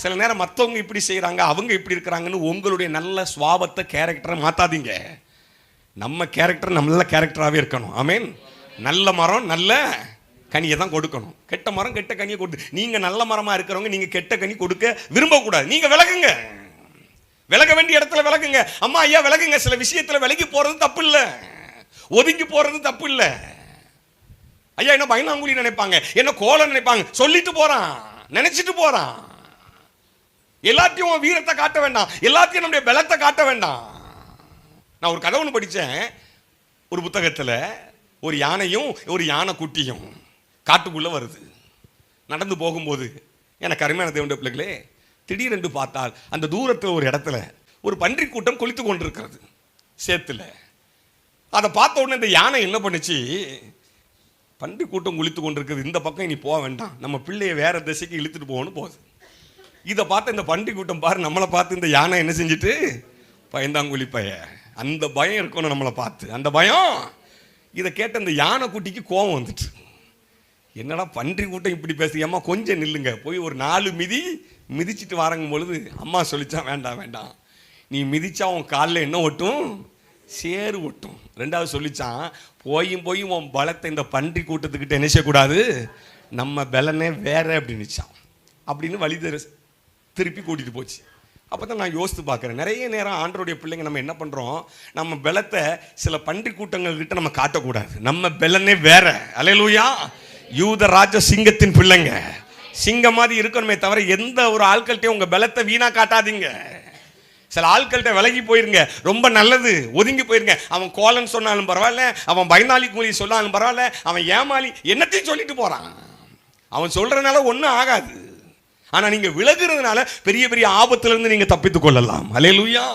சில நேரம் மற்றவங்க இப்படி செய்கிறாங்க, அவங்க இப்படி இருக்கிறாங்கன்னு உங்களுடைய நல்ல சுவாபத்தை, கேரக்டரை மாற்றாதீங்க. நம்ம கேரக்டர் நல்ல கேரக்டராகவே இருக்கணும். ஆமேன். நல்ல மரம் நல்ல கனியை தான் கொடுக்கணும். கெட்ட மரம் கெட்ட கனியை கொடுத்து, நீங்கள் நல்ல மரமாக இருக்கிறவங்க நீங்கள் கெட்ட கனி கொடுக்க விரும்பக்கூடாது. நீங்கள் விலகுங்க, விலக வேண்டிய இடத்துல விலகுங்க. அம்மா ஐயா விலகுங்க. சில விஷயத்தில் விலகி போகிறது தப்பு இல்லை, ஒதுங்கி போகிறது தப்பு இல்லை. ஐயா என்ன பயனாங்குழி நினைப்பாங்க, என்ன கோலம் நினைப்பாங்க, சொல்லிட்டு போகிறான், நினைச்சிட்டு போகிறான். எல்லாத்தையும் வீரத்தை காட்ட வேண்டாம், எல்லாத்தையும் நம்முடைய பலத்தை காட்ட வேண்டாம். நான் ஒரு கதை ஒன்று படித்தேன் ஒரு புத்தகத்தில். ஒரு யானையும் ஒரு யானை குட்டியும் காட்டுக்குள்ளே வருது. நடந்து போகும்போது எனக்கு அருமையான தேவனுடைய பிள்ளைகளே, திடீரென்று பார்த்தால் அந்த தூரத்தில் ஒரு இடத்துல ஒரு பன்றி கூட்டம் குளித்து கொண்டிருக்கிறது சேத்துல. அதை பார்த்த உடனே இந்த யானை என்ன பண்ணுச்சு, பன்றி கூட்டம் குளித்து கொண்டிருக்கிறது, இந்த பக்கம் இனி போக வேண்டாம், நம்ம பிள்ளையை வேற திசைக்கு இழுத்துட்டு போகணும்னு போகுது. இதை பார்த்து இந்த பன்றி கூட்டம் பாரு நம்மளை பார்த்து இந்த யானை என்ன செஞ்சுட்டு, பயந்தாங்குழி பய, அந்த பயம் இருக்கணும் நம்மளை பார்த்து, அந்த பயம். இதை கேட்ட இந்த யானை குட்டிக்கு கோபம் வந்துட்டு, என்னடா பன்றி கூட்டம் இப்படி பேசுங்க, அம்மா கொஞ்சம் நில்லுங்க, போய் ஒரு 4 மிதி மிதிச்சுட்டு வாரங்கும் பொழுது அம்மா சொல்லிச்சான், வேண்டாம் வேண்டாம், நீ மிதிச்சா உன் காலில் என்ன ஒட்டும், சேறு ஒட்டும். 2வது சொல்லிச்சான், போய் உன் பலத்தை இந்த பன்றி கூட்டத்துக்கிட்ட என்ன செய்யக்கூடாது, நம்ம பலனே வேற அப்படின்னுச்சான். அப்படின்னு வழி திருப்பி கூட்டிகிட்டு போச்சு. அப்போ தான் நான் யோசித்து பார்க்குறேன், நிறைய நேரம் ஆண்டவருடைய பிள்ளைங்க நம்ம என்ன பண்ணுறோம், நம்ம பலத்தை சில பன்றி கூட்டங்கள்கிட்ட நம்ம காட்டக்கூடாது, நம்ம பலனே வேற. அல்லேலூயா. யூத ராஜ சிங்கத்தின் பிள்ளைங்க, சிங்கம் மாதிரி இருக்கணுமே தவிர எந்த ஒரு ஆட்கள்கிட்டையும் உங்கள் பலத்தை வீணா காட்டாதீங்க. சில ஆட்கள்கிட்ட விலகி போயிருங்க, ரொம்ப நல்லது, ஒதுங்கி போயிருங்க. அவன் கோலன்னு சொன்னாலும் பரவாயில்ல, அவன் பயனாளி கூலி சொன்னாலும் பரவாயில்ல, அவன் ஏமாளி என்னத்தையும் சொல்லிட்டு போகிறான், அவன் சொல்கிறதுனால ஒன்றும் ஆகாது. ஆனால் நீங்கள் விலகுறதுனால பெரிய பெரிய ஆபத்திலிருந்து நீங்கள் தப்பித்துக் கொள்ளலாம். அல்லேலூயா.